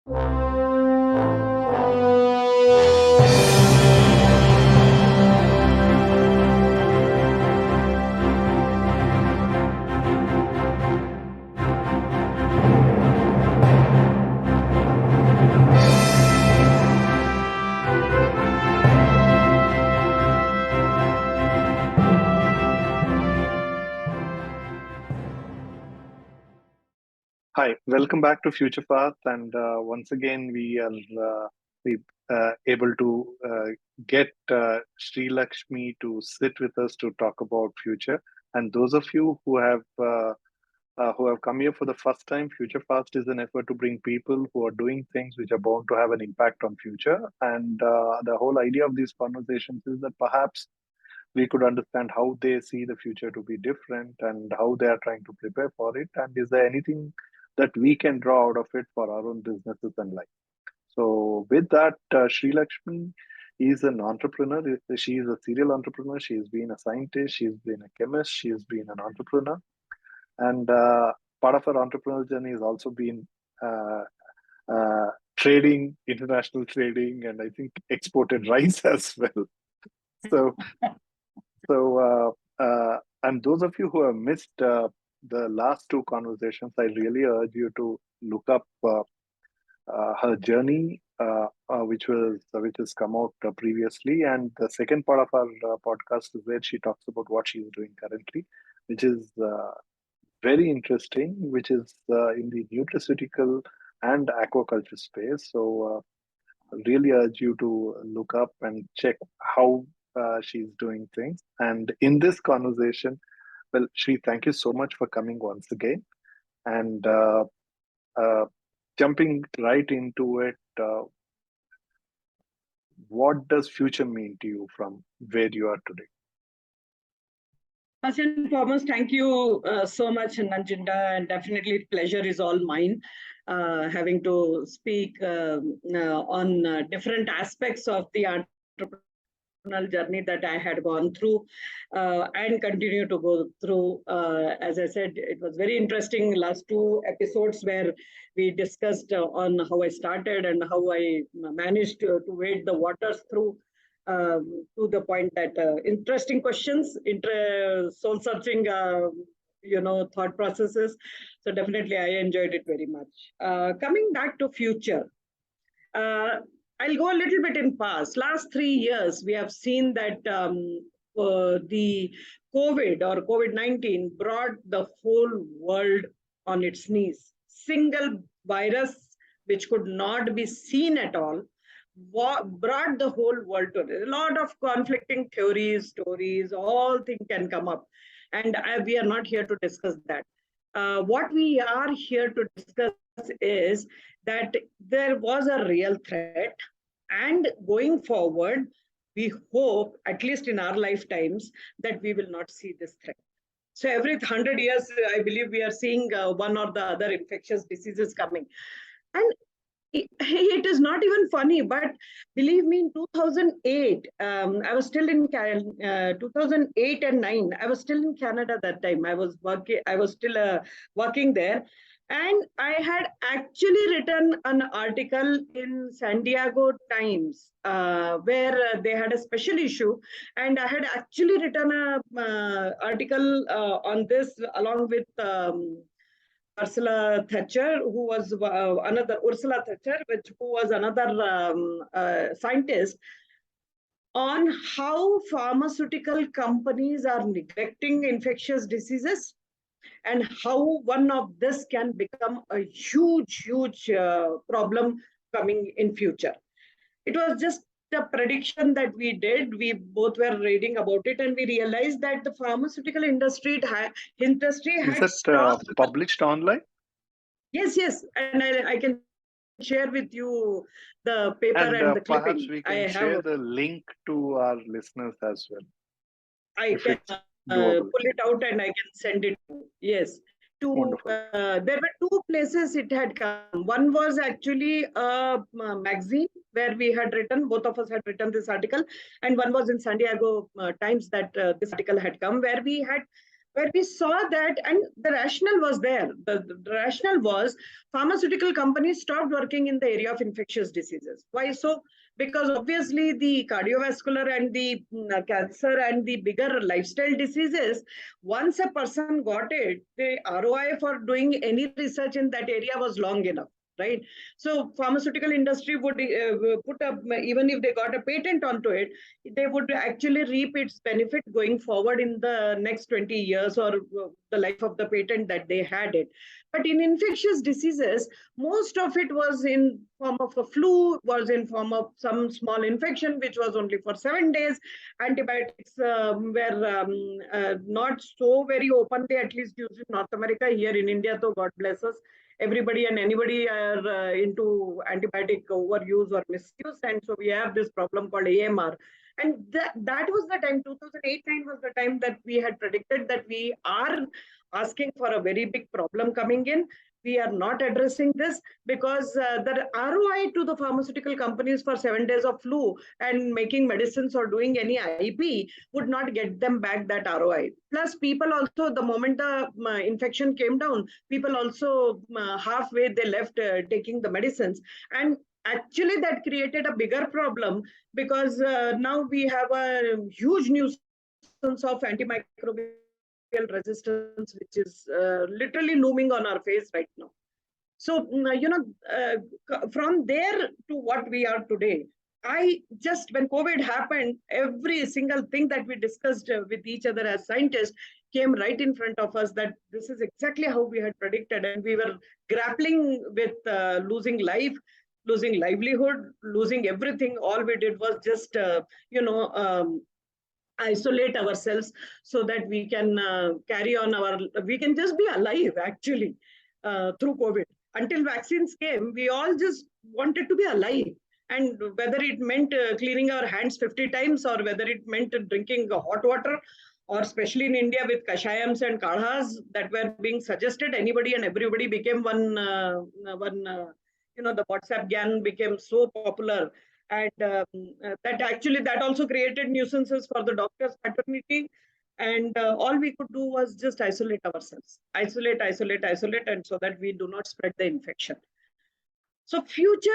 Hi, welcome back to FutureFast, and once again we able to get Shri Lakshmi to sit with us to talk about future. And those of you who have come here for the first time, FutureFast is an effort to bring people who are doing things which are bound to have an impact on future. And the whole idea of these conversations is that perhaps we could understand how they see the future to be different and how they are trying to prepare for it. And is there anything that we can draw out of it for our own businesses and life? So, with that, Shri Lakshmi is an entrepreneur. She is a serial entrepreneur. She's been a scientist. She's been a chemist. She's been an entrepreneur. And part of her entrepreneurial journey has also been uh, trading, international trading, and I think exported rice as well. So, and those of you who have missed the last two conversations, I really urge you to look up her journey, which has come out previously, and the second part of our podcast is where she talks about what she is doing currently, which is very interesting, which is in the nutraceutical and aquaculture space. So, really urge you to look up and check how she's doing things. And in this conversation, well, Shri, thank you so much for coming once again. And uh, jumping right into it, what does future mean to you from where you are today? First and foremost, thank you so much, Nanjinda, and definitely pleasure is all mine. Having to speak on different aspects of the entrepreneurial journey that I had gone through and continue to go through. As I said, it was very interesting last two episodes where we discussed on how I started and how I managed to wade the waters through to the point that interesting questions, soul-searching, thought processes. So definitely, I enjoyed it very much. Coming back to future, I'll go a little bit in past. Last 3 years, we have seen that the COVID or COVID-19 brought the whole world on its knees. Single virus, which could not be seen at all, brought the whole world to it. A lot of conflicting theories, stories, all things can come up. And we are not here to discuss that. What we are here to discuss is that there was a real threat. And going forward, we hope, at least in our lifetimes, that we will not see this threat. So every 100 years, I believe we are seeing one or the other infectious diseases coming. And it is not even funny, but believe me, in 2008, I was still in 2008 and 9. I was still in Canada that time. I was still working there, and I had actually written an article in San Diego Times where they had a special issue, and I had actually written an article on this along with. Ursula Thatcher, who was Ursula Thatcher, who was another scientist, on how pharmaceutical companies are neglecting infectious diseases and how one of this can become a huge problem coming in future. It was just a prediction that we did. We both were reading about it, and we realized that the pharmaceutical industry had stopped. Published online? Yes, and I can share with you the paper and the clipping. Perhaps we can share the link to our listeners as well. I can pull it out and I can send it. Yes. There were two places it had come. One was actually a magazine where we had written, both of us had written this article, and one was in San Diego Times that this article had come, where we had where we saw that, and the rationale was there. The rationale was pharmaceutical companies stopped working in the area of infectious diseases. Why so? Because obviously the cardiovascular and the cancer and the bigger lifestyle diseases, once a person got it, the ROI for doing any research in that area was long enough, right? So pharmaceutical industry would put up, even if they got a patent onto it, they would actually reap its benefit going forward in the next 20 years or the life of the patent that they had it. But in infectious diseases, most of it was in form of a flu, was in form of some small infection, which was only for 7 days. Antibiotics were not so very openly, at least used in North America. Here in India, though, God bless us, everybody and anybody are into antibiotic overuse or misuse. And so we have this problem called AMR. And that was the time, 2008-9 was the time that we had predicted that we are asking for a very big problem coming in. We are not addressing this because the ROI to the pharmaceutical companies for 7 days of flu and making medicines or doing any IP would not get them back that ROI. Plus, people also, the moment the infection came down, people also halfway they left taking the medicines. And actually, that created a bigger problem because now we have a huge nuisance of antimicrobial resistance, which is literally looming on our face right now. So, from there to what we are today, when COVID happened, every single thing that we discussed with each other as scientists came right in front of us that this is exactly how we had predicted. And we were grappling with losing life, losing livelihood, losing everything. All we did was just, isolate ourselves so that we can we can just be alive actually through COVID. Until vaccines came, we all just wanted to be alive. And whether it meant cleaning our hands 50 times or whether it meant drinking hot water, or especially in India with kashayams and kadhas that were being suggested, anybody and everybody became the WhatsApp gang became so popular. And that also created nuisances for the doctors' fraternity. And all we could do was just isolate ourselves, isolate, and so that we do not spread the infection. So future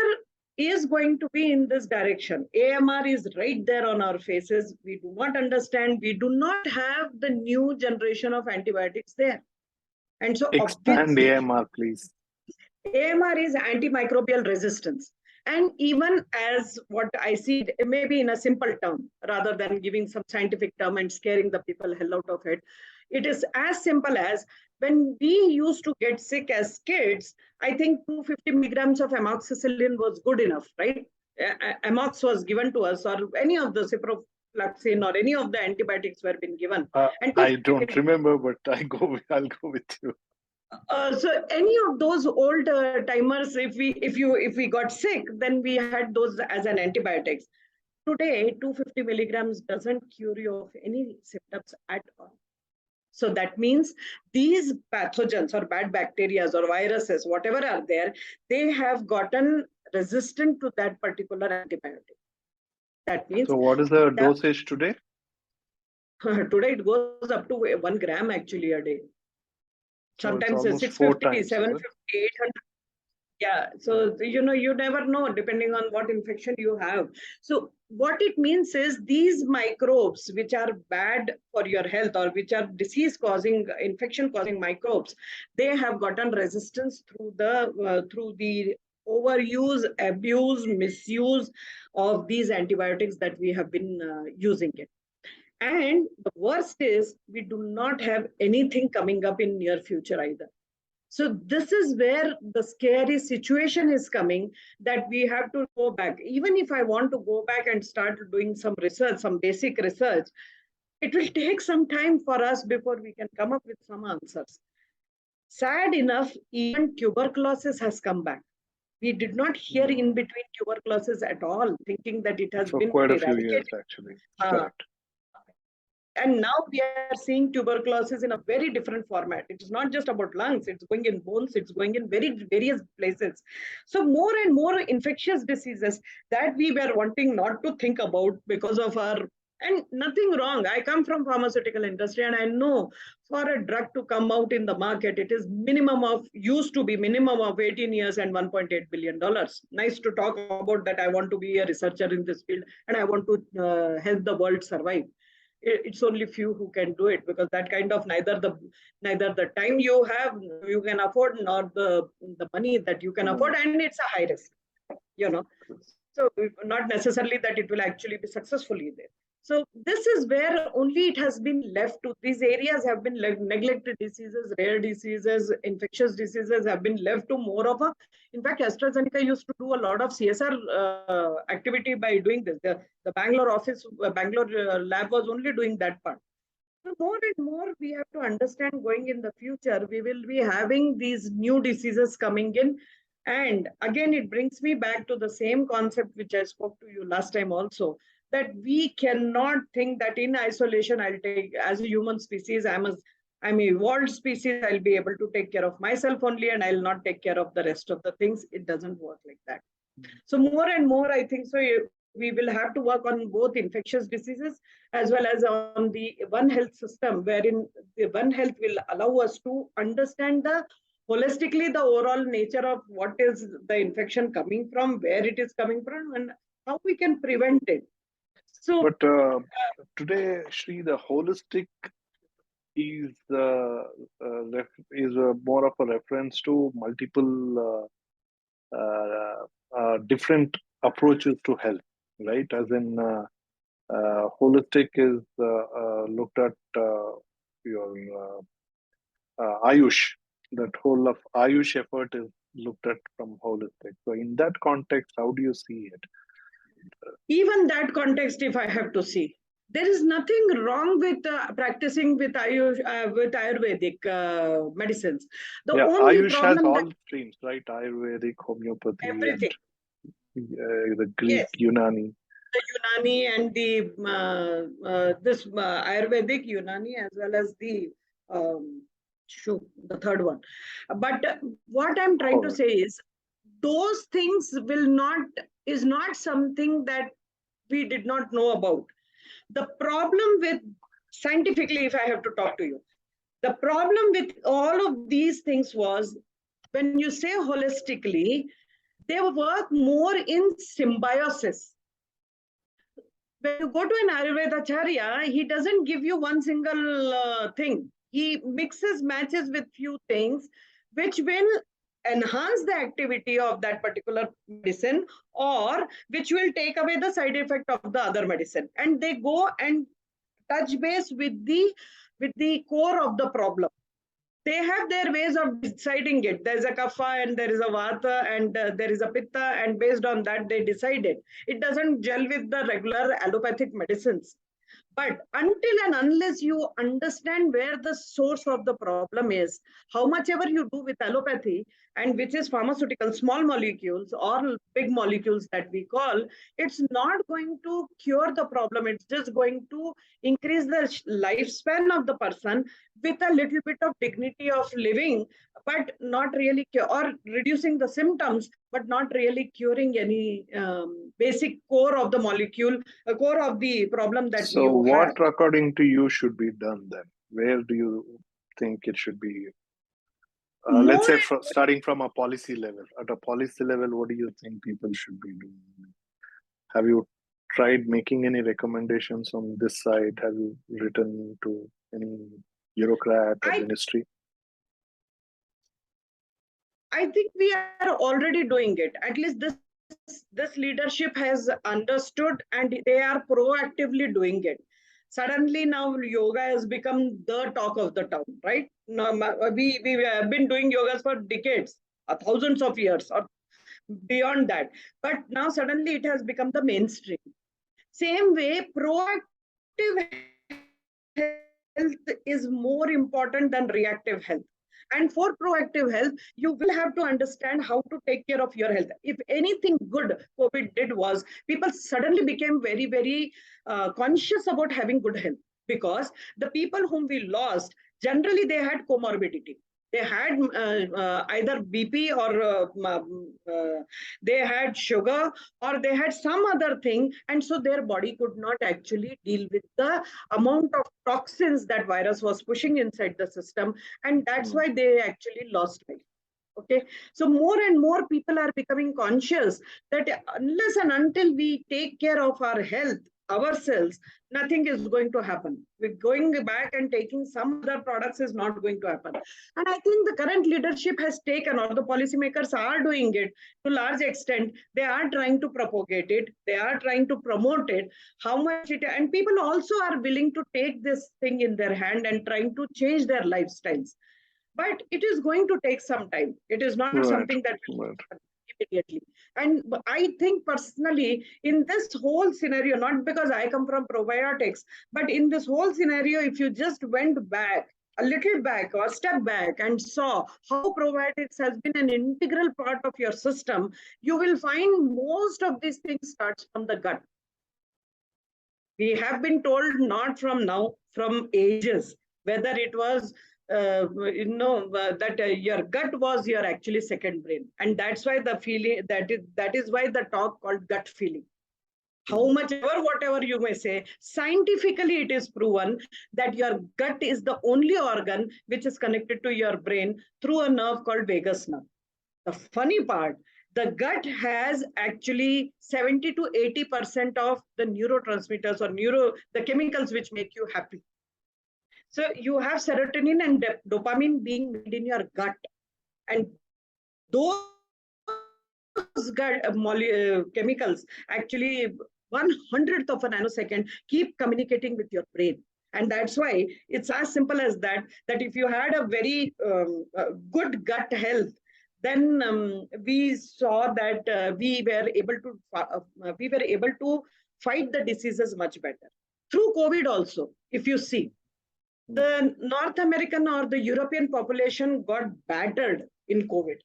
is going to be in this direction. AMR is right there on our faces. We do not understand. We do not have the new generation of antibiotics there. And so expand AMR, please. AMR is antimicrobial resistance. And even as what I see, maybe in a simple term, rather than giving some scientific term and scaring the people hell out of it, it is as simple as when we used to get sick as kids, I think 250 milligrams of amoxicillin was good enough, right? Amox was given to us, or any of the ciprofloxacin or any of the antibiotics were been given. I don't remember, but I'll go with you. So any of those old timers, if we got sick, then we had those as an antibiotics. Today, 250 milligrams doesn't cure you of any symptoms at all. So that means these pathogens or bad bacteria or viruses, whatever are there, they have gotten resistant to that particular antibiotic. That means. So what is the dosage today? Today it goes up to 1 gram actually a day. Sometimes so 650, 750, 800. Yeah, so you never know depending on what infection you have. So what it means is these microbes which are bad for your health or which are disease-causing, infection-causing microbes, they have gotten resistance through the overuse, abuse, misuse of these antibiotics that we have been using it. And the worst is we do not have anything coming up in near future either. So this is where the scary situation is coming, that we have to go back. Even if I want to go back and start doing some research, some basic research, it will take some time for us before we can come up with some answers. Sad enough, even tuberculosis has come back. We did not hear in between tuberculosis at all, thinking that it has been quite a few years actually. Correct. And now we are seeing tuberculosis in a very different format. It is not just about lungs, it's going in bones, it's going in various places. So more and more infectious diseases that we were wanting not to think about because of our And nothing wrong. I come from pharmaceutical industry and I know for a drug to come out in the market, it is used to be minimum of 18 years and $1.8 billion. Nice to talk about that. I want to be a researcher in this field and I want to help the world survive. It's only few who can do it, because that kind of neither the time you can afford, nor the money that you can afford, and it's a high risk, you know. So not necessarily that it will actually be successfully there. So this is where only it has been left to. These areas have been neglected. Diseases, rare diseases, infectious diseases have been left to more of a. In fact, AstraZeneca used to do a lot of CSR activity by doing this. The Bangalore office, Bangalore lab was only doing that part. So more and more we have to understand, going in the future, we will be having these new diseases coming in. And again, it brings me back to the same concept which I spoke to you last time also, that we cannot think that in isolation, I'll take, as a human species, I'm an evolved species, I'll be able to take care of myself only and I'll not take care of the rest of the things. It doesn't work like that. So more and more, I think so, we will have to work on both infectious diseases as well as on the One Health system, wherein the One Health will allow us to understand holistically the overall nature of what is the infection coming from, where it is coming from, and how we can prevent it. So, but today, Shri, the holistic is more of a reference to multiple different approaches to health, right? As in, holistic is looked at your Ayush. That whole of Ayush effort is looked at from holistic. So, in that context, how do you see it? even that context, if I have to see, there is nothing wrong with practicing with Ayurvedic medicines. The only Ayush has problem all that streams, right? Ayurvedic, homeopathy, everything, and the Greek, yes, Unani. the Unani and the this Ayurvedic, Unani, as well as the the third one. But what I'm trying to say is, those things is not something that we did not know about. The problem with, scientifically, if I have to talk to you, the problem with all of these things was, when you say holistically, they work more in symbiosis. When you go to an Ayurvedacharya, he doesn't give you one single thing. He mixes, matches with few things, which will enhance the activity of that particular medicine, or which will take away the side effect of the other medicine. And they go and touch base with the core of the problem. They have their ways of deciding it. There's a kapha and there is a vata and there is a pitta, and based on that they decide it. It doesn't gel with the regular allopathic medicines. But until and unless you understand where the source of the problem is, how much ever you do with allopathy, and which is pharmaceutical, small molecules or big molecules that we call, it's not going to cure the problem. It's just going to increase the lifespan of the person with a little bit of dignity of living, but not really cure, or reducing the symptoms, but not really curing any basic core of the molecule, core of the problem that So, you what have. according to you should be done then? Where do you think it should be? Let's More say starting from a policy level. At a policy level, what do you think people should be doing? Have you tried making any recommendations on this side? Have you written to any bureaucrat or I ministry? I think we are already doing it. At least this leadership has understood, and they are proactively doing it. Suddenly now yoga has become the talk of the town, right? Now, we have been doing yogas for decades, thousands of years or beyond that. But now suddenly it has become the mainstream. Same way, proactive health is more important than reactive health. And for proactive health, you will have to understand how to take care of your health. If anything good COVID did was, people suddenly became very, very conscious about having good health, because the people whom we lost, generally they had comorbidity. They had either BP or they had sugar or they had some other thing, and so their body could not actually deal with the amount of toxins that virus was pushing inside the system, and that's why they actually lost weight. Okay, so more and more people are becoming conscious that unless and until we take care of our health ourselves, nothing is going to happen. We're going back and taking some other products is not going to happen. And I think the current leadership has taken, or the policymakers are doing it to large extent. They are trying to propagate it. They are trying to promote it. How much it, and people also are willing to take this thing in their hand and trying to change their lifestyles. But it is going to take some time. It is not Right. something that will Right. happen immediately. And I think personally, in this whole scenario, not because I come from probiotics, but in this whole scenario, if you just went back, a little back or step back and saw how probiotics has been an integral part of your system, you will find most of these things starts from the gut. We have been told not from now, from ages, whether it was that your gut was your actually second brain, and that's why the feeling that is why the talk called gut feeling. How much ever whatever you may say, scientifically it is proven that your gut is the only organ which is connected to your brain through a nerve called vagus nerve. The funny part, the gut has actually 70 to 80% of the neurotransmitters or the chemicals which make you happy. So you have serotonin and dopamine being made in your gut, and those chemicals actually 1/100th of a nanosecond keep communicating with your brain. And that's why it's as simple as that, that if you had a very good gut health, then we saw that we were able to fight the diseases much better. Through COVID also, if you see, the North American or the European population got battered in COVID.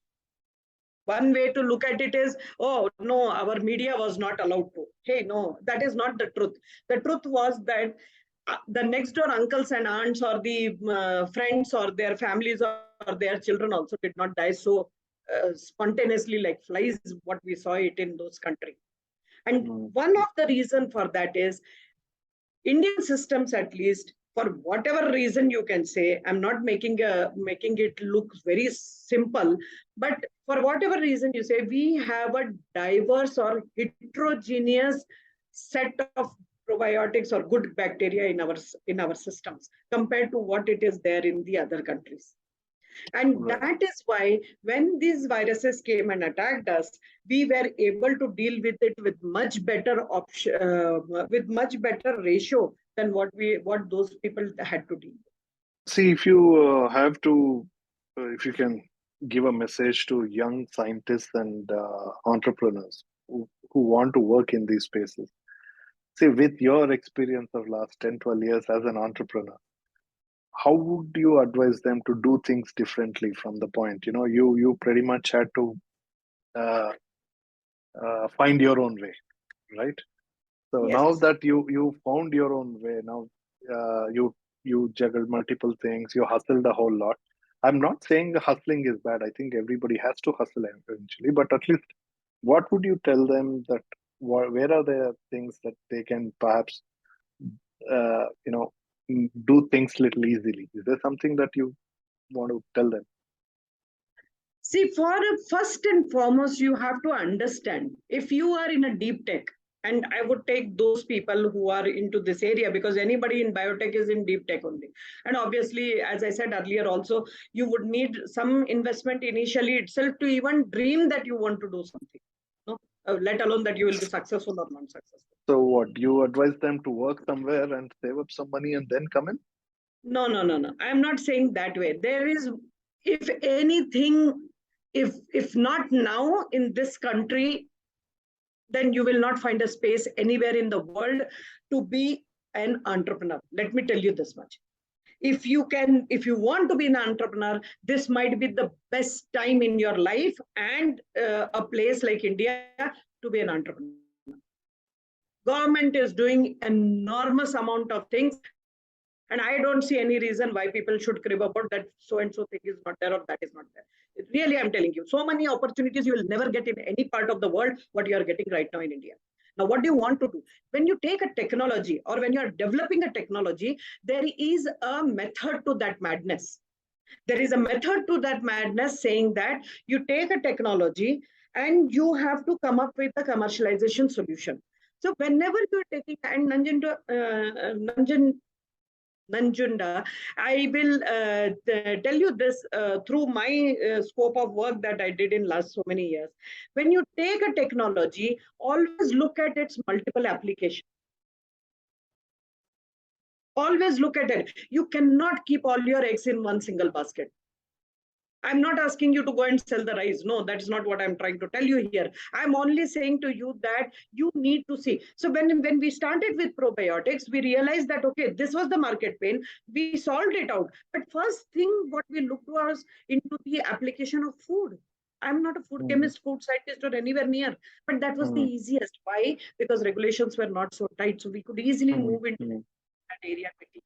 One way to look at it is, oh, no, our media was not allowed to. Hey, no, that is not the truth. The truth was that the next door uncles and aunts or the friends or their families or their children also did not die so spontaneously like flies, what we saw it in those countries. And one of the reason for that is Indian systems, at least, for whatever reason you can say, I'm not making it look very simple, but for whatever reason you say, we have a diverse or heterogeneous set of probiotics or good bacteria in our systems compared to what it is there in the other countries. And that is why when these viruses came and attacked us, we were able to deal with it with much better with much better ratio than what those people had to deal with. See, if you if you can give a message to young scientists and entrepreneurs who want to work in these spaces, see, with your experience of last 10, 12 years as an entrepreneur, how would you advise them to do things differently from the point? You pretty much had to uh, find your own way, right? So now Yes. that you found your own way, now you juggled multiple things, you hustled a whole lot. I'm not saying hustling is bad. I think everybody has to hustle eventually, but at least what would you tell them that where are the things that they can perhaps uh, you know do things little easily? Is there something that you want to tell them? See, for first and foremost, you have to understand if you are in a deep tech, and I would take those people who are into this area because anybody in biotech is in deep tech only. And obviously, as I said earlier, also, you would need some investment initially itself to even dream that you want to do something, no? Let alone that you will be successful or non successful. So what, you advise them to work somewhere and save up some money and then come in? No, no, no, no. I'm not saying that way. There is, if anything, if not now in this country, then you will not find a space anywhere in the world to be an entrepreneur. Let me tell you this much. If you want to be an entrepreneur, this might be the best time in your life and a place like India to be an entrepreneur. Government is doing enormous amount of things. And I don't see any reason why people should crib about that so and so thing is not there or that is not there. Really, I'm telling you, so many opportunities you will never get in any part of the world what you are getting right now in India. Now, what do you want to do? When you take a technology or when you are developing a technology, there is a method to that madness. There is a method to that madness saying that you take a technology and you have to come up with a commercialization solution. So whenever you're taking, and Nanjunda, I will tell you this through my scope of work that I did in last so many years. When you take a technology, always look at its multiple applications. Always look at it. You cannot keep all your eggs in one single basket. I'm not asking you to go and sell the rice. No, that's not what I'm trying to tell you here. I'm only saying to you that you need to see. So when we started with probiotics, we realized that, okay, this was the market pain. We solved it out. But first thing, what we looked was into the application of food. I'm not a food chemist, food scientist, or anywhere near, but that was the easiest. Why? Because regulations were not so tight. So we could easily move into that area quickly.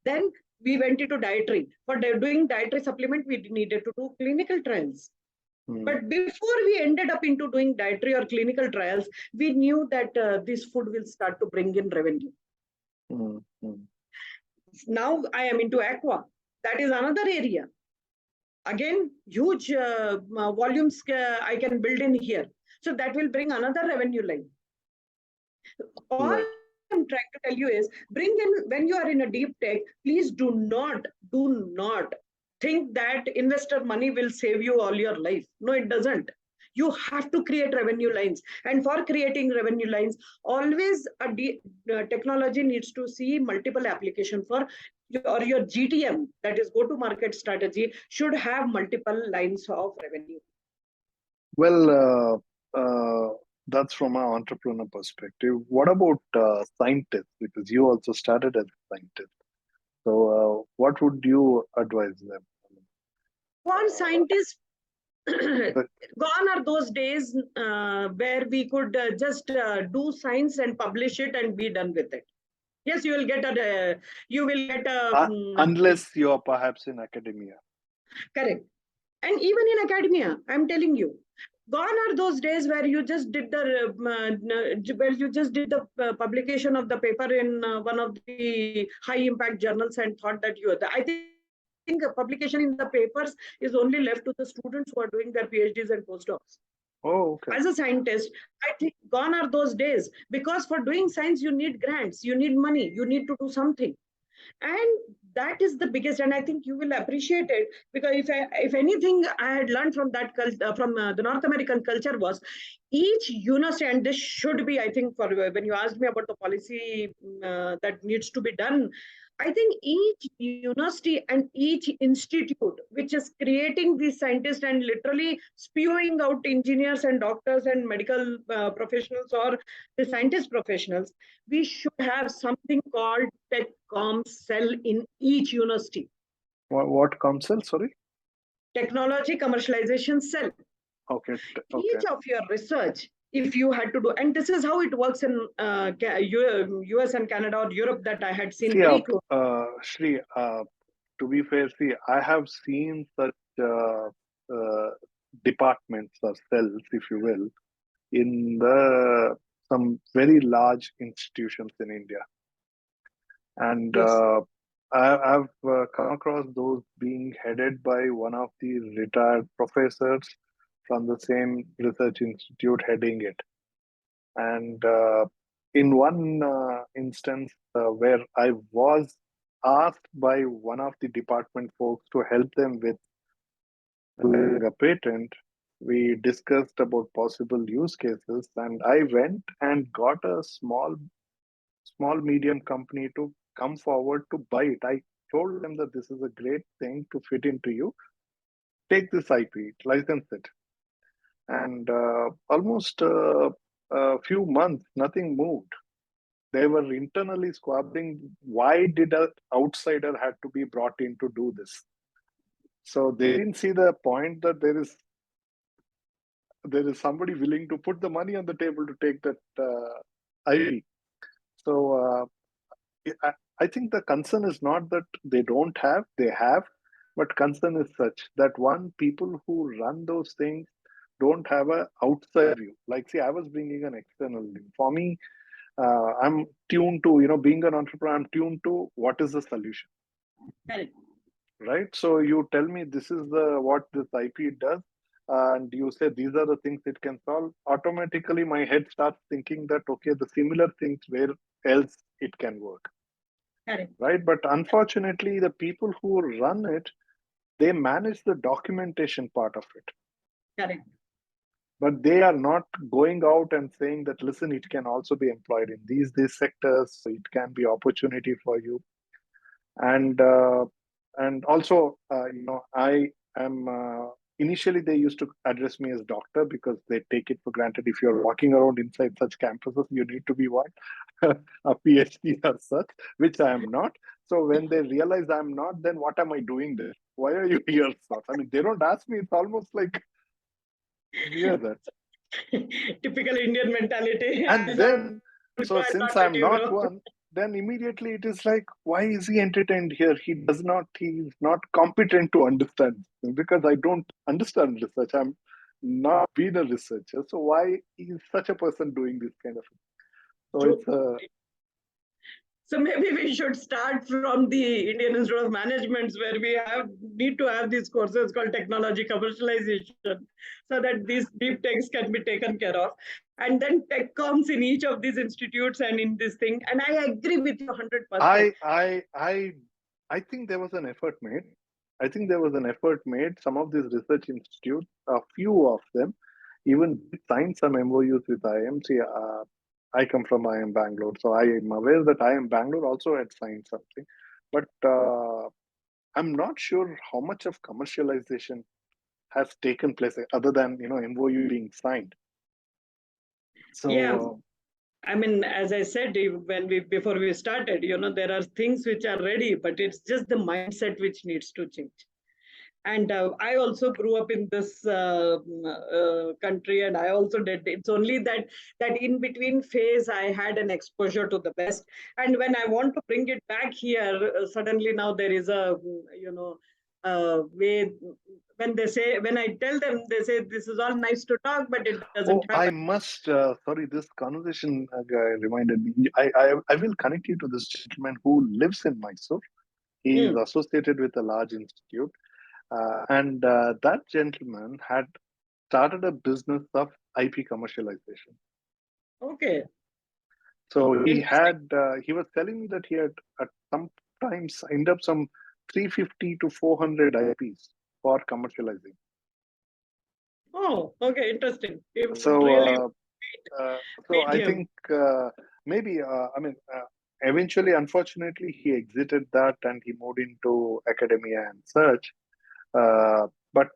Then we went into dietary. For doing dietary supplement, we needed to do clinical trials. But before we ended up into doing dietary or clinical trials, we knew that this food will start to bring in revenue. Now I am into aqua. That is another area. Again, huge volumes I can build in here. So that will bring another revenue line. All I'm trying to tell you is bring in when you are in a deep tech, please do not think that investor money will save you all your life. No, it doesn't. You have to create revenue lines. And for creating revenue lines, always technology needs to see multiple application for your GTM, that is go to market strategy, should have multiple lines of revenue. Well, that's from an entrepreneur perspective. What about scientists? Because you also started as a scientist. So, what would you advise them? For scientists, gone are those days where we could just do science and publish it and be done with it. Yes, you will get a unless you are perhaps in academia. Correct. And even in academia, I'm telling you, gone are those days where you just did the publication of the paper in one of the high impact journals and thought that you are I think publication in the papers is only left to the students who are doing their PhDs and postdocs. Oh, okay. As a scientist, I think gone are those days, because for doing science you need grants, you need money, you need to do something. And that is the biggest, and I think you will appreciate it, because if anything I had learned from that from the North American culture was each university, and this should be, I think, for when you asked me about the policy that needs to be done, I think each university and each institute which is creating these scientists and literally spewing out engineers and doctors and medical professionals or the scientist professionals, we should have something called TechCom cell in each university. What council? Sorry? Technology commercialization cell. Okay. Each of your research, if you had to do, and this is how it works in US and Canada or Europe that I had seen very close. Shri, to be fair, see, I have seen such departments or cells, if you will, in some very large institutions in India. And Yes. I've come across those being headed by one of the retired professors from the same research institute heading it. And in one instance where I was asked by one of the department folks to help them with doing a patent, we discussed about possible use cases, and I went and got a small medium company to come forward to buy it. I told them that this is a great thing to fit into you. Take this IP, license it. And almost a few months, nothing moved. They were internally squabbling. Why did an outsider had to be brought in to do this? So they didn't see the point that there is somebody willing to put the money on the table to take that IP. So I think the concern is not that they don't have, they have, but concern is such that one, people who run those things don't have a outside view. Like, see, I was bringing an external view. For me, I'm tuned to, being an entrepreneur, I'm tuned to what is the solution, Correct. right? So you tell me this is the what this IP does, and you say these are the things it can solve. Automatically, my head starts thinking that okay, the similar things where else it can work, Correct. right? But unfortunately, the people who run it, they manage the documentation part of it, Correct. but they are not going out and saying that listen, it can also be employed in these sectors, so it can be opportunity for you. And also, I am initially they used to address me as doctor because they take it for granted if you're walking around inside such campuses you need to be what a PhD or such, which I am not. So when they realize I'm not, then what am I doing there? Why are you here, sort? I mean, they don't ask me. It's almost like hear that. Typical Indian mentality. And As I'm then, with you, so I'll not since let I'm you not go. one, then immediately it is like, why is he entertained here? He's not competent to understand because I don't understand research. I'm not been a researcher. So why is such a person doing this kind of thing? So True. it's a, So maybe we should start from the Indian Institute of Managements, where we need to have these courses called technology commercialization, so that these deep techs can be taken care of. And then tech comes in each of these institutes and in this thing. And I agree with you 100%. I, I, I, I think there was an effort made. I think there was an effort made. Some of these research institutes, a few of them, even signed some MOUs with IMC. I come from IM Bangalore, so I am aware that IM Bangalore also had signed something. But I'm not sure how much of commercialization has taken place other than MOU being signed. Yeah. So I mean, as I said, when we before we started, there are things which are ready, but it's just the mindset which needs to change. And I also grew up in this country, and I also did. It's only that in between phase I had an exposure to the West, and when I want to bring it back here, suddenly now there is a way. When I tell them, they say this is all nice to talk, but it doesn't oh, happen. I must. Sorry, this conversation guy reminded me. I will connect you to this gentleman who lives in Mysore. He is Hmm. associated with a large institute, and that gentleman had started a business of IP commercialization. Okay, So interesting. he was telling me that he had at some time signed up some 350 to 400 IPs for commercializing. Oh, okay, interesting. It would So really Uh, so meet I him. think maybe eventually, unfortunately, he exited that and he moved into academia and such. But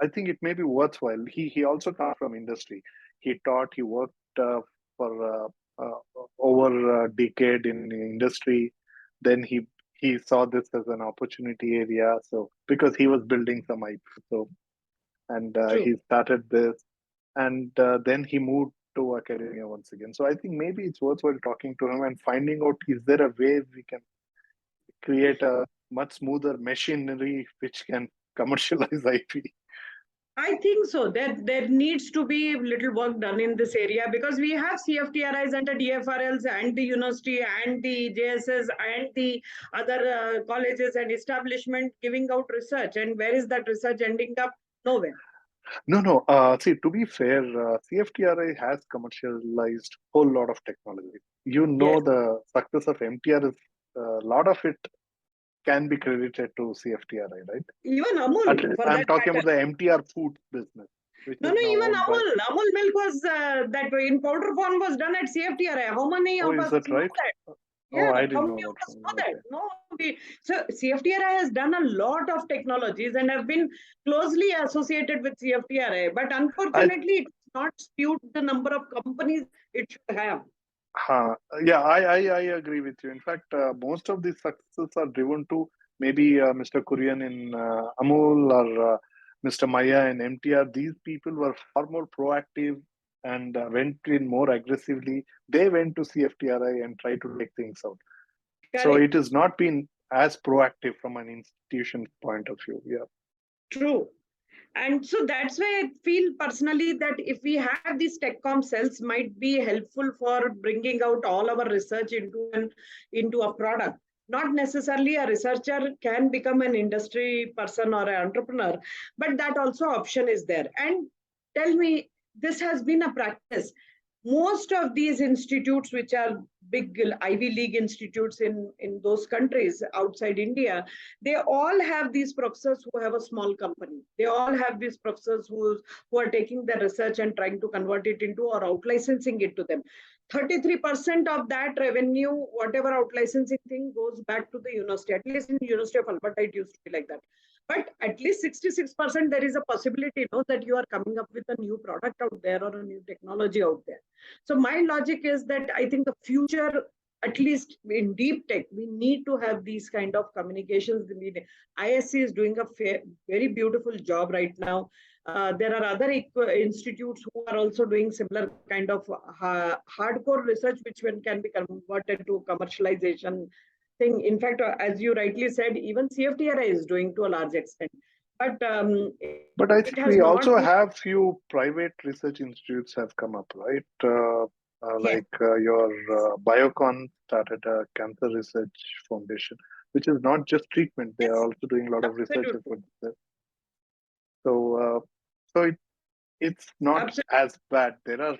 I think it may be worthwhile. He also comes from industry. He taught. He worked for over a decade in the industry. Then he saw this as an opportunity area. So because he was building some IP, so and True. he started this, and then he moved to academia once again. So I think maybe it's worthwhile talking to him and finding out is there a way we can create a much smoother machinery which can commercialize IP. I think so. There needs to be little work done in this area, because we have CFTRIs and the DFRLs and the university and the JSS and the other colleges and establishment giving out research. And where is that research ending up? Nowhere. No, no. See, to be fair, CFTRI has commercialized whole lot of technology. Yes. The success of MTR is a lot of it can be credited to CFTRI, right? Even At Amul, least for I'm that talking matter. about the MTR food business, which No, is no, now even owned by. Amul milk was that in powder form was done at CFTRI. How many Oh, of is us that know right? that? Oh, Yeah, I how didn't know many of that us one. know that? Okay. No, so CFTRI has done a lot of technologies and have been closely associated with CFTRI, but I unfortunately, it's not skewed the number of companies it should have. yeah, I agree with you. In fact, most of these successes are driven to maybe Mr. Kurian in Amul or Mr. Maya in MTR. These people were far more proactive and went in more aggressively. They went to CFTRI and tried to take things out. So it has not been as proactive from an institution point of view. Yeah. True. And so that's why I feel personally that if we have these TechCom cells might be helpful for bringing out all our research into a product. Not necessarily a researcher can become an industry person or an entrepreneur, but that also option is there. And tell me, this has been a practice. Most of these institutes, which are big Ivy League institutes in those countries outside India, they all have these professors who have a small company. They all have these professors who are taking their research and trying to convert it into or out licensing it to them. 33% of that revenue, whatever out licensing thing, goes back to the university. At least in University of Alberta, it used to be like that. But at least 66% there is a possibility, that you are coming up with a new product out there or a new technology out there. So my logic is that I think the future, at least in deep tech, we need to have these kind of communications. ISC is doing a very beautiful job right now. There are other institutes who are also doing similar kind of hardcore research, which can be converted to commercialization thing. In fact, as you rightly said, even CFTRI is doing to a large extent. But But I it think has we not also been. have few private research institutes have come up, right? Yes, Your Biocon started a cancer research foundation, which is not just treatment; they are yes, also doing a lot of research absolutely. efforts there. So, it's not Absolutely. as bad. There are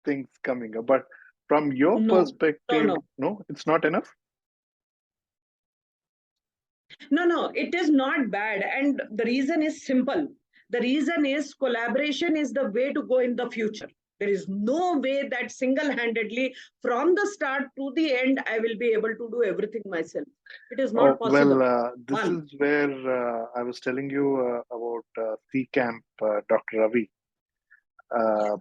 things coming up, but from your No, no, perspective, no. no, it's not enough. No, no, it is not bad. And the reason is simple. The reason is collaboration is the way to go in the future. There is no way that single handedly, from the start to the end, I will be able to do everything myself. It is Oh, not well, possible. this One, is where I was telling you about C Camp, Dr. Ravi. Uh,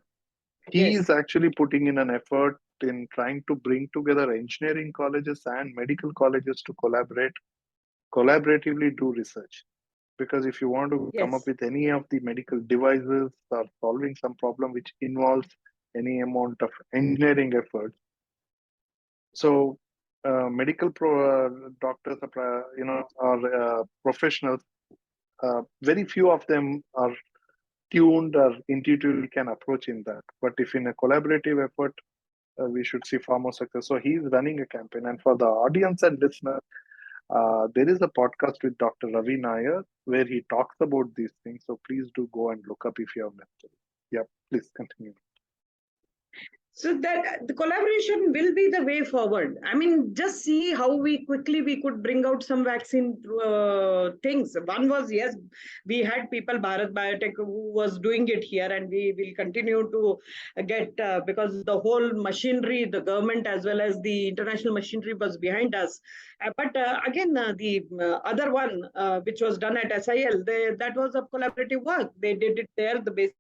he yes, is actually putting in an effort in trying to bring together engineering colleges and medical colleges to collaboratively do research. Because if you want to come up yes, with any of the medical devices or solving some problem which involves any amount of engineering effort, so medical doctors, are professionals. Very few of them are tuned or intuitively can approach in that. But if in a collaborative effort, we should see far more success. So he's running a campaign. And for the audience and listener, there is a podcast with Dr. Ravi Nair where he talks about these things. So please do go and look up if you have missed it. Yeah, please continue. so that the collaboration will be the way forward. I mean, just see how we could bring out some vaccine things. One was, yes, we had people, Bharat Biotech, who was doing it here, and we will continue to get because the whole machinery, the government as well as the international machinery was behind us. But again, the other one which was done at SIL, that was a collaborative work. They did it there, the basic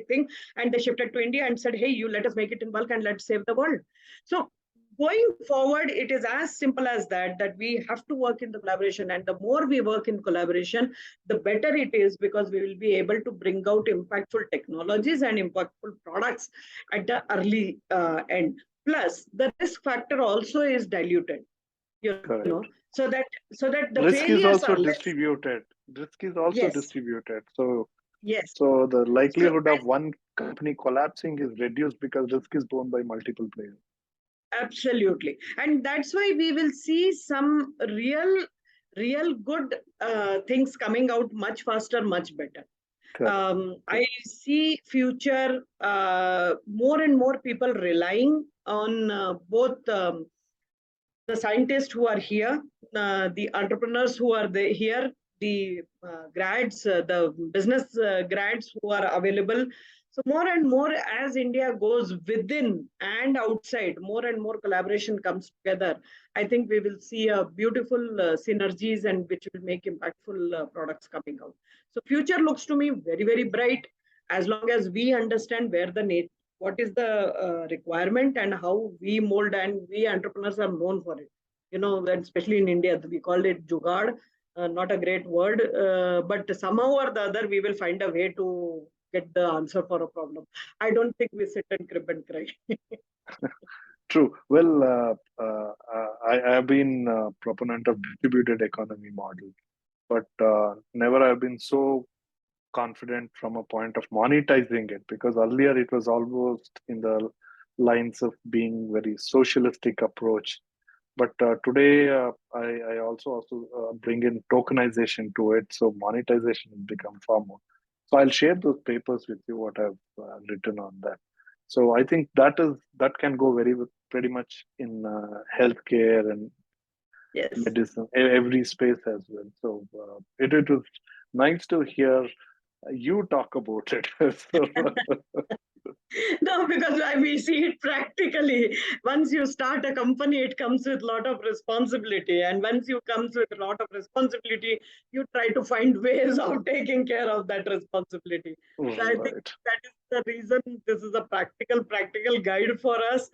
thing, and they shifted to India and said, hey, you let us make it in bulk and let's save the world. So going forward, it is as simple as that we have to work in the collaboration, and the more we work in collaboration, the better it is, because we will be able to bring out impactful technologies and impactful products at the early end. Plus, the risk factor also is diluted, Correct. so that the Risk is failures also are less. distributed. Risk is also Yes, distributed. So yes. the So likelihood of one company collapsing is reduced because risk is borne by multiple players. absolutely. And that's why we will see some real good things coming out much faster, much better. Correct. I see future more and more people relying on both the scientists who are here, the entrepreneurs who are here, the grads, the business grads who are available. So more and more, as India goes within and outside, more and more collaboration comes together. I think we will see a beautiful synergies, and which will make impactful products coming out. So future looks to me very, very bright, as long as we understand what is the requirement and how we mold, and we entrepreneurs are known for it. And especially in India, we call it jugaad, not a great word, but somehow or the other, we will find a way to get the answer for a problem. I don't think we sit and crib and cry. True. Well, I have been a proponent of distributed economy model, but never have been so confident from a point of monetizing it, because earlier it was almost in the lines of being very socialistic approach. But today I also bring in tokenization to it, so monetization has become far more. So I'll share those papers with you what I've written on that. So I think that can go pretty much in healthcare and Yes. medicine, every space as well. So it was nice to hear you talk about it. So, No, because we see it practically. Once you start a company, it comes with a lot of responsibility. And once you comes with a lot of responsibility, you try to find ways of taking care of that responsibility. So I think right. that is the reason this is a practical guide for us,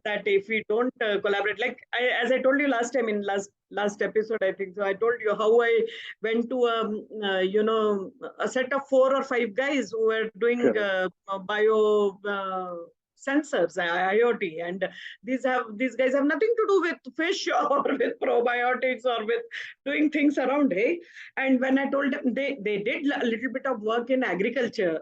that if we don't collaborate, like as I told you last time in last episode, I think so, I told you how I went to a set of 4 or 5 guys who were doing Correct. bio sensors, IoT, and these guys have nothing to do with fish or with probiotics or with doing things around, hey. And when I told them, they did a little bit of work in agriculture,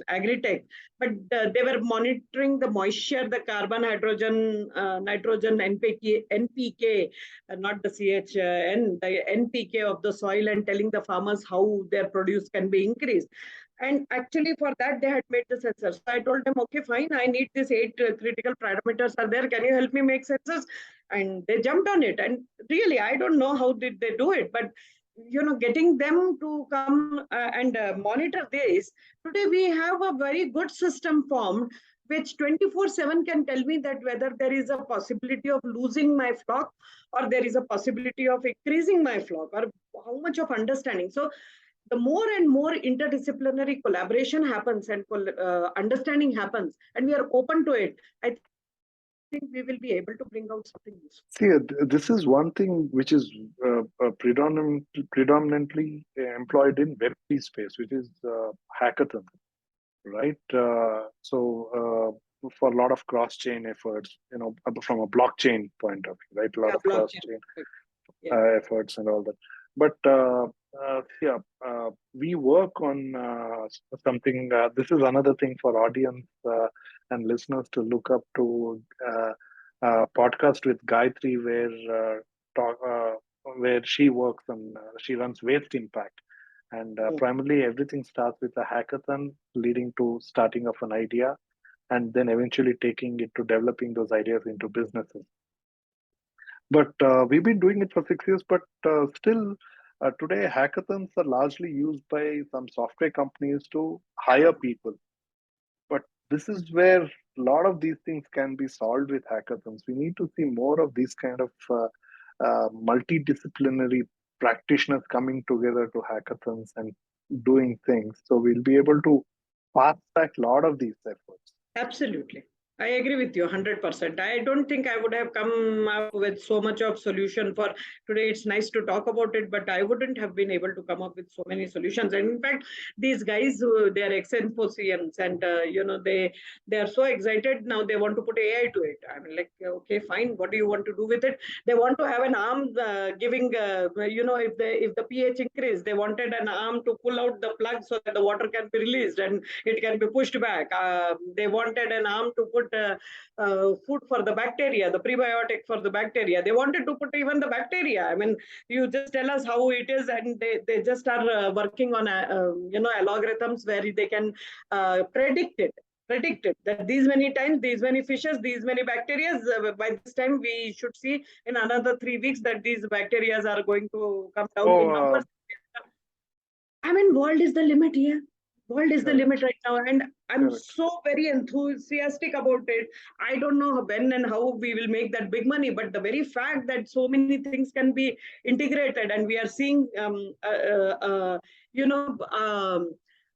agri-tech, but they were monitoring the moisture, the carbon, hydrogen, nitrogen, NPK, not the CHN, the NPK of the soil, and telling the farmers how their produce can be increased. And actually, for that, they had made the sensors. So I told them, okay, fine, I need these 8 critical parameters are there. Can you help me make sensors? And they jumped on it. And really, I don't know how did they do it, but getting them to come and monitor this. Today, we have a very good system formed, which 24/7 can tell me that whether there is a possibility of losing my flock, or there is a possibility of increasing my flock, or how much of understanding. So the more and more interdisciplinary collaboration happens, and understanding happens, and we are open to it, I think we will be able to bring out something useful. See, this is one thing which is predominantly employed in Web3 space, which is hackathon, right? For a lot of cross-chain efforts, from a blockchain point of view, right? A lot Yeah, of blockchain. cross-chain Yeah. efforts and all that. But yeah, we work on something. This is another thing for audience and listeners to look up to. Podcast with Gayatri, where she works on. She runs Waste Impact, and Mm. primarily everything starts with a hackathon, leading to starting of an idea, and then eventually taking it to developing those ideas into businesses. But we've been doing it for 6 years, but still, today hackathons are largely used by some software companies to hire people. But this is where a lot of these things can be solved with hackathons. We need to see more of these kind of multidisciplinary practitioners coming together to hackathons and doing things. So we'll be able to fast track a lot of these efforts. Absolutely. I agree with you 100%. I don't think I would have come up with so much of solution for today. It's nice to talk about it, but I wouldn't have been able to come up with so many solutions. And in fact, these guys, they are ex-Infosians, and they are so excited now. They want to put AI to it. I'm like, okay, fine. What do you want to do with it? They want to have an arm giving, if the pH increase, they wanted an arm to pull out the plug so that the water can be released and it can be pushed back. They wanted an arm to put food for the bacteria, the prebiotic for the bacteria. They wanted to put even the bacteria. I mean, you just tell us how it is, and they just are working on algorithms where they can predict it that these many times, these many fishes, these many bacteria, by this time we should see in another 3 weeks that these bacteria are going to come down Oh, in numbers. I mean, world is the limit here. World is the limit correct, right now, and I'm correct. so very enthusiastic about it. I don't know when and how we will make that big money, but the very fact that so many things can be integrated, and we are seeing,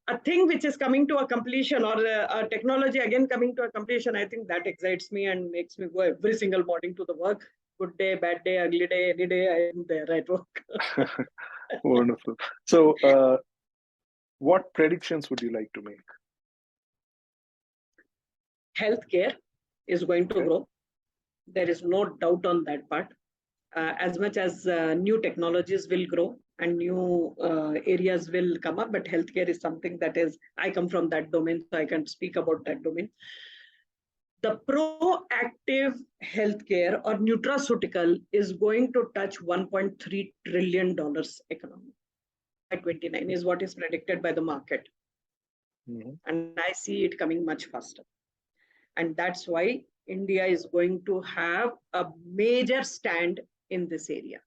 a thing which is coming to a completion, or a technology again coming to a completion. I think that excites me and makes me go every single morning to the work. Good day, bad day, ugly day, any day, I am there at work. Wonderful. So, what predictions would you like to make? Healthcare is going to Okay. grow. There is no doubt on that part. As much as new technologies will grow and new areas will come up, but healthcare is something that is, I come from that domain, so I can speak about that domain. The proactive healthcare or nutraceutical is going to touch $1.3 trillion economy by 29 is what is predicted by the market. Mm-hmm. And I see it coming much faster. And that's why India is going to have a major stand in this area.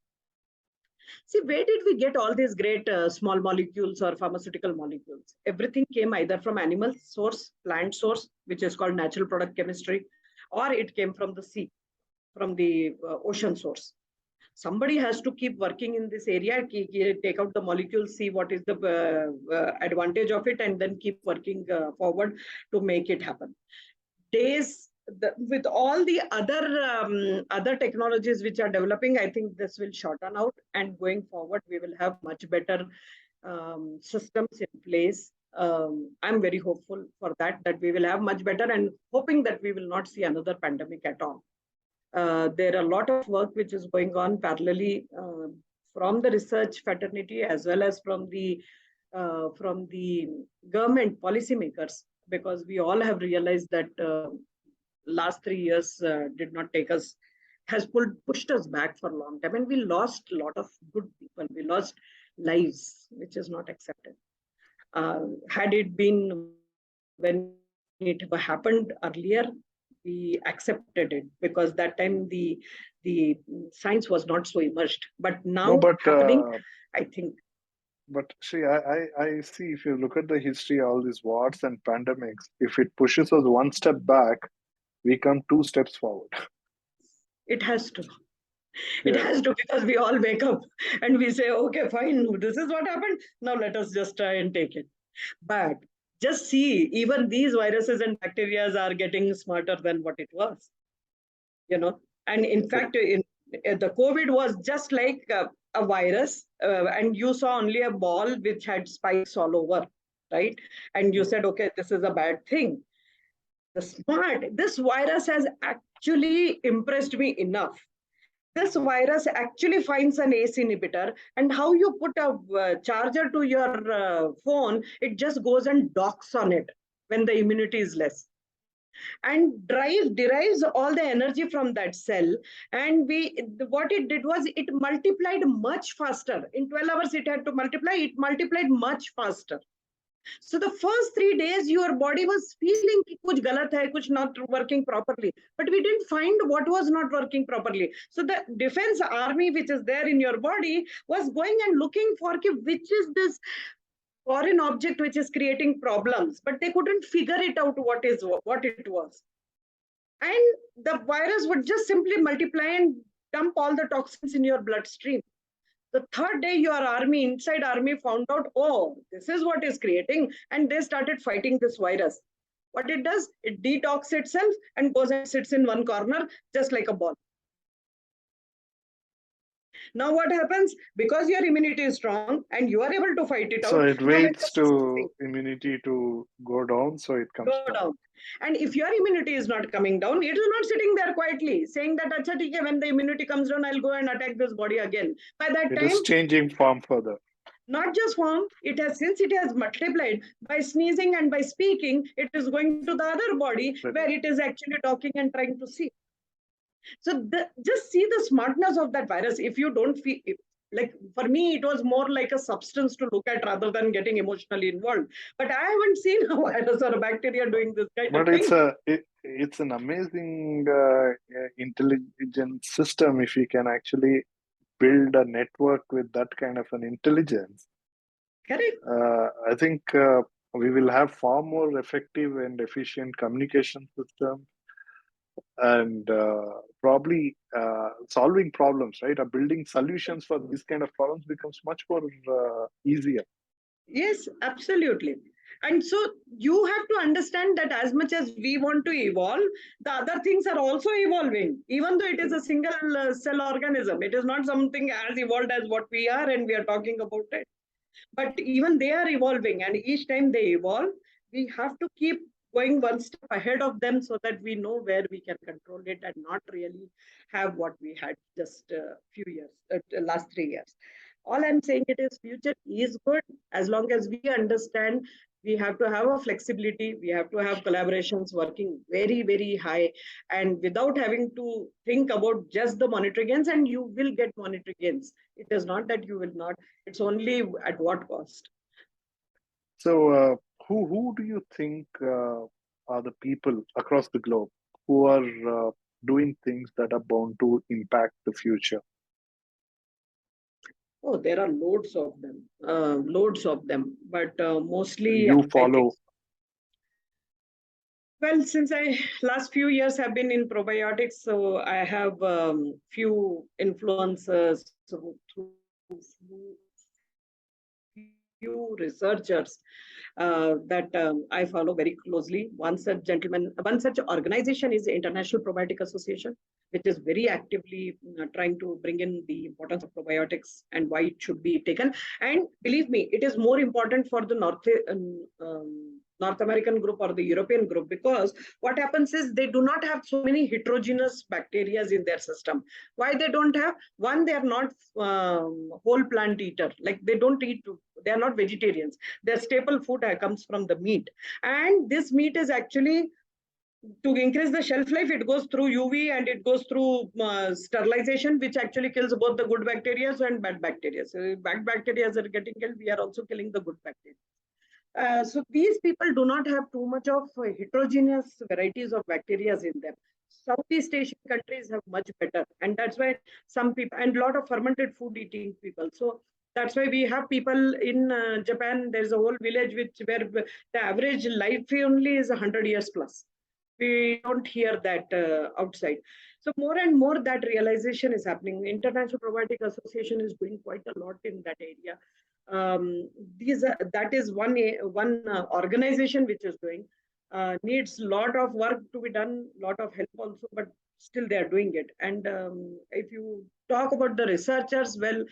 See, where did we get all these great small molecules or pharmaceutical molecules? Everything came either from animal source, plant source, which is called natural product chemistry, or it came from the sea, from the ocean source. Somebody has to keep working in this area, take out the molecules, see what is the advantage of it, and then keep working forward to make it happen. With all the other technologies which are developing, I think this will shorten out, and going forward, we will have much better systems in place. I'm very hopeful for that we will have much better, and hoping that we will not see another pandemic at all. There are a lot of work which is going on parallelly from the research fraternity as well as from the government policymakers, because we all have realized that last 3 years did not take us, has pushed us back for a long time, and we lost a lot of good people. We lost lives, which is not accepted. Had it been when it happened earlier, we accepted it, because that time the science was not so immersed. But now happening, I think. But see, I see, if you look at the history, all these wars and pandemics, if it pushes us one step back, we come 2 steps forward. It has to. It has to, because we all wake up and we say, okay, fine, this is what happened. Now let us just try and take it. But just see, even these viruses and bacteria are getting smarter than what it was. And in fact, the COVID was just like a virus, and you saw only a ball which had spikes all over, right? And you said, okay, this is a bad thing. This virus has actually impressed me enough. This virus actually finds an ACE inhibitor, and how you put a charger to your phone, it just goes and docks on it when the immunity is less, and derives all the energy from that cell. And what it did was it multiplied much faster. In 12 hours, it had to multiply. It multiplied much faster. So the first 3 days, your body was feeling kuch galat hai, kuch not working properly. But we didn't find what was not working properly. So the defense army, which is there in your body, was going and looking for which is this foreign object which is creating problems. But they couldn't figure it out what it was. And the virus would just simply multiply and dump all the toxins in your bloodstream. The third day, your inside army found out, oh, this is what is creating, and they started fighting this virus. What it does, it detox itself and goes and sits in one corner, just like a ball. Now what happens? Because your immunity is strong and you are able to fight it out. So it waits to immunity to go down, so it comes down. And if your immunity is not coming down, it is not sitting there quietly saying that, Acha, when the immunity comes down, I'll go and attack this body again. By that time, it is changing form further. Not just form, since it has multiplied by sneezing and by speaking, it is going to the other body where it is actually talking and trying to see. So just see the smartness of that virus. If you don't feel, like for me, it was more like a substance to look at rather than getting emotionally involved. But I haven't seen a virus or a bacteria doing this kind of thing. But it's an amazing intelligent system if you can actually build a network with that kind of an intelligence. Correct. I think we will have far more effective and efficient communication system, and probably solving problems, right? Building solutions for these kind of problems becomes much more easier. Yes, absolutely. And so you have to understand that as much as we want to evolve, the other things are also evolving. Even though it is a single cell organism, it is not something as evolved as what we are and we are talking about it. But even they are evolving, and each time they evolve, we have to keep going one step ahead of them so that we know where we can control it and not really have what we had just a few years, last 3 years. All I'm saying it is future is good as long as we understand we have to have a flexibility, we have to have collaborations working very, very high, and without having to think about just the monetary gains, and you will get monetary gains. It is not that you will not, it's only at what cost. So, who do you think are the people across the globe who are doing things that are bound to impact the future? Oh, there are loads of them, but mostly You I think. follow. Well, since I last few years have been in probiotics, so I have few influencers few researchers that I follow very closely. One such organization is the International Probiotic Association, which is very actively trying to bring in the importance of probiotics and why it should be taken. And believe me, it is more important for the North American group or the European group, because what happens is they do not have so many heterogeneous bacteria in their system. Why they don't have? One, they are not whole plant eater. Like they don't eat, they are not vegetarians. Their staple food comes from the meat. And this meat is actually, to increase the shelf life, it goes through UV and it goes through sterilization, which actually kills both the good bacteria and bad bacteria. So bad bacteria are getting killed, we are also killing the good bacteria. So these people do not have too much of heterogeneous varieties of bacteria in them. Southeast Asian countries have much better, and that's why some people, and a lot of fermented food eating people. So that's why we have people in Japan. There's a whole village where the average life only is 100 years plus. We don't hear that outside. So more and more that realization is happening. The International Probiotic Association is doing quite a lot in that area. That is one organization which is doing. Needs a lot of work to be done, lot of help also, but still they are doing it. And if you talk about the researchers, well,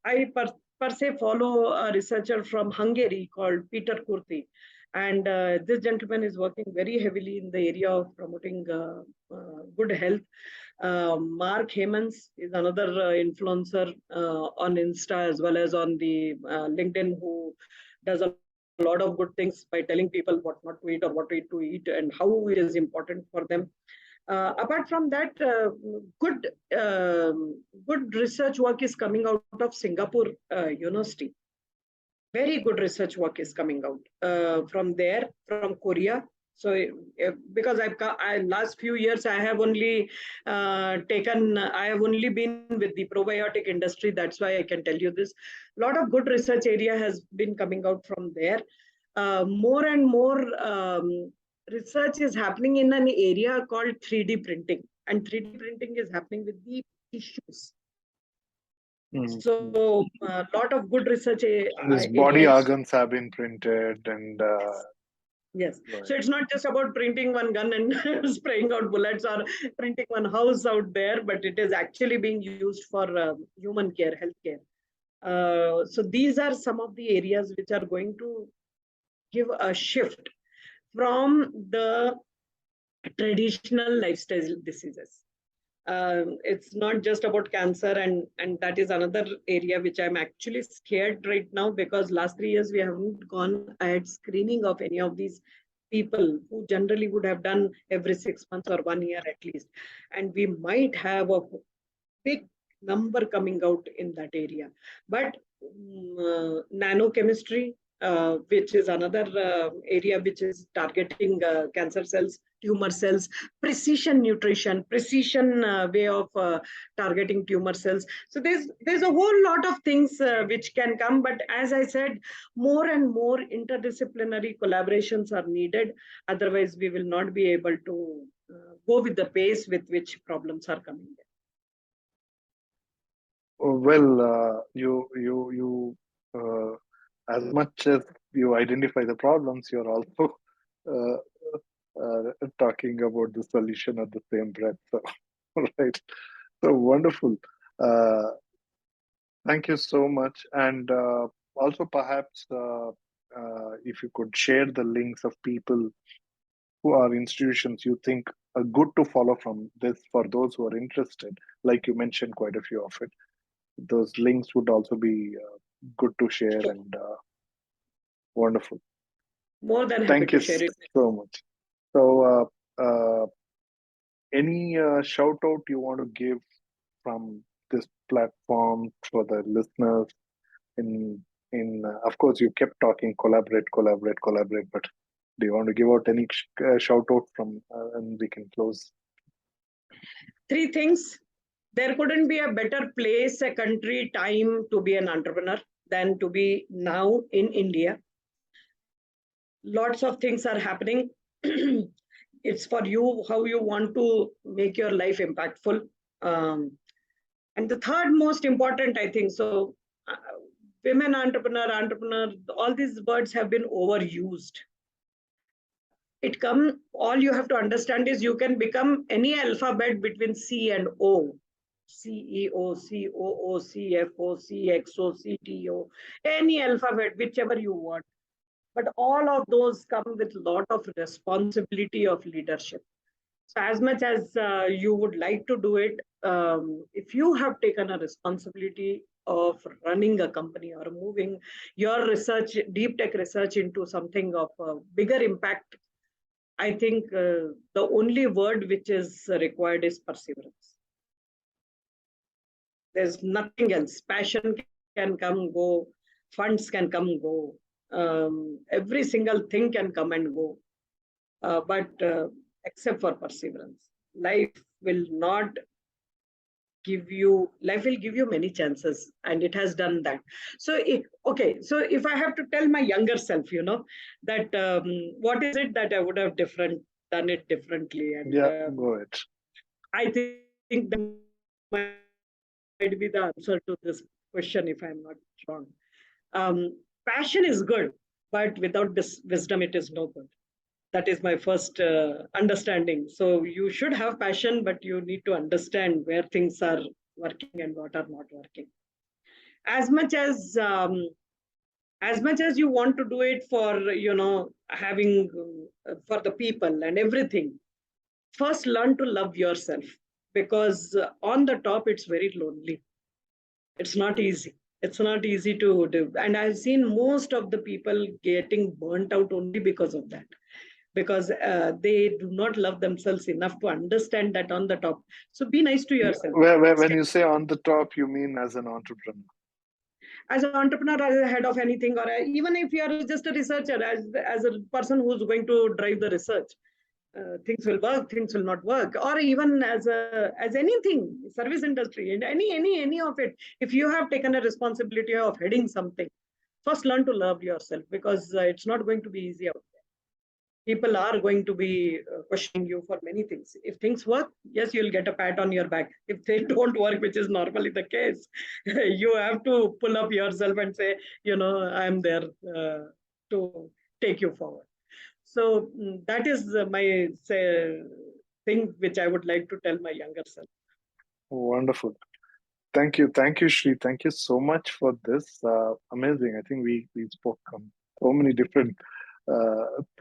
I per se follow a researcher from Hungary called Peter Kurti. And this gentleman is working very heavily in the area of promoting good health. Mark Hamans is another influencer on Insta as well as on the LinkedIn, who does a lot of good things by telling people what not to eat or what to eat and how it is important for them. Apart from that, good good research work is coming out of Singapore University. Very good research work is coming out from there, from Korea. So because last few years I have only I have only been with the probiotic industry, that's why I can tell you this. A lot of good research area has been coming out from there. More and more research is happening in an area called 3D printing, and 3D printing is happening with the tissues. So a lot of good research These body areas. organs have been printed, and Yes. right. So it's not just about printing one gun and spraying out bullets or printing one house out there, but it is actually being used for human care, healthcare. So these are some of the areas which are going to give a shift from the traditional lifestyle diseases. It's not just about cancer, and that is another area which I'm actually scared right now, because last 3 years we haven't gone ahead screening of any of these people who generally would have done every 6 months or 1 year at least, and we might have a big number coming out in that area. But nanochemistry, which is another area which is targeting cancer cells, tumor cells, precision nutrition, precision way of targeting tumor cells. So there's a whole lot of things which can come. But as I said, more and more interdisciplinary collaborations are needed. Otherwise, we will not be able to go with the pace with which problems are coming in. Well, as much as you identify the problems, you're also uh, talking about the solution at the same breath. So, right. So wonderful. Uh, Thank you so much. And also, perhaps, if you could share the links of people who are institutions you think are good to follow from this for those who are interested? Like you mentioned quite a few of it. Those links would also be good to share, Sure. and wonderful. More than happy Thank to you share it. so much. So, any shout out you want to give from this platform for the listeners? Of course, you kept talking collaborate, collaborate, collaborate, but do you want to give out any shout out from, and we can close? Three things. There couldn't be a better place, a country, time to be an entrepreneur than to be now in India. Lots of things are happening. It's for you how you want to make your life impactful. Um, and the third most important, I think, so women entrepreneur, all these words have been overused. All you have to understand is you can become any alphabet between C and O. CEO, COO, CFO, CXO, CTO, any alphabet, whichever you want. But all of those come with a lot of responsibility of leadership. So as much as you would like to do it, if you have taken a responsibility of running a company or moving your research, deep tech research into something of a bigger impact, I think the only word which is required is perseverance. There's nothing else. Passion can come, go, funds can come, go. Every single thing can come and go. But except for perseverance, life will not life will give you many chances, and it has done that. So if I have to tell my younger self, that what is it that I would have done it differently, and Yeah, go ahead. I think that might be the answer to this question, if I'm not wrong. Passion is good, but without wisdom it is no good. That is my first understanding. So you should have passion, but you need to understand where things are working and what are not working. As much as you want to do it for having for the people and everything, first learn to love yourself, because on the top it's very lonely. It's not easy. It's not easy to do, and I've seen most of the people getting burnt out only because of that, because they do not love themselves enough to understand that on the top. So be nice to yourself. When you say on the top, you mean as an entrepreneur? As an entrepreneur, as a head of anything, or even if you are just a researcher, as a person who's going to drive the research, things will work, things will not work, or even as anything, service industry, and any of it. If you have taken a responsibility of heading something, first learn to love yourself, because it's not going to be easy out there. People are going to be questioning you for many things. If things work, yes, you'll get a pat on your back. If they don't work, which is normally the case, you have to pull up yourself and say, I'm there to take you forward. So that is my thing which I would like to tell my younger self. Wonderful. Thank you, Shri. Thank you so much for this. Amazing. I think we spoke on so many different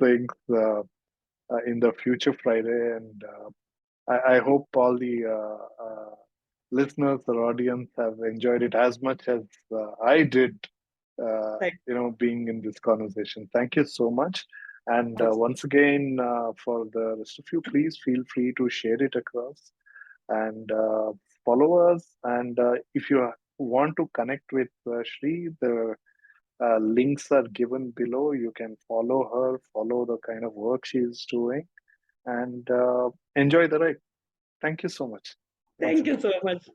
things in the Future Friday, and I hope all the listeners or audience have enjoyed it as much as I did. Thank Being in this conversation. Thank you so much. And you. once again, for the rest of you, please feel free to share it across and follow us. And if you want to connect with Shri, the links are given below. You can follow her, follow the kind of work she is doing, and enjoy the ride. Thank you so much. Thank you so much.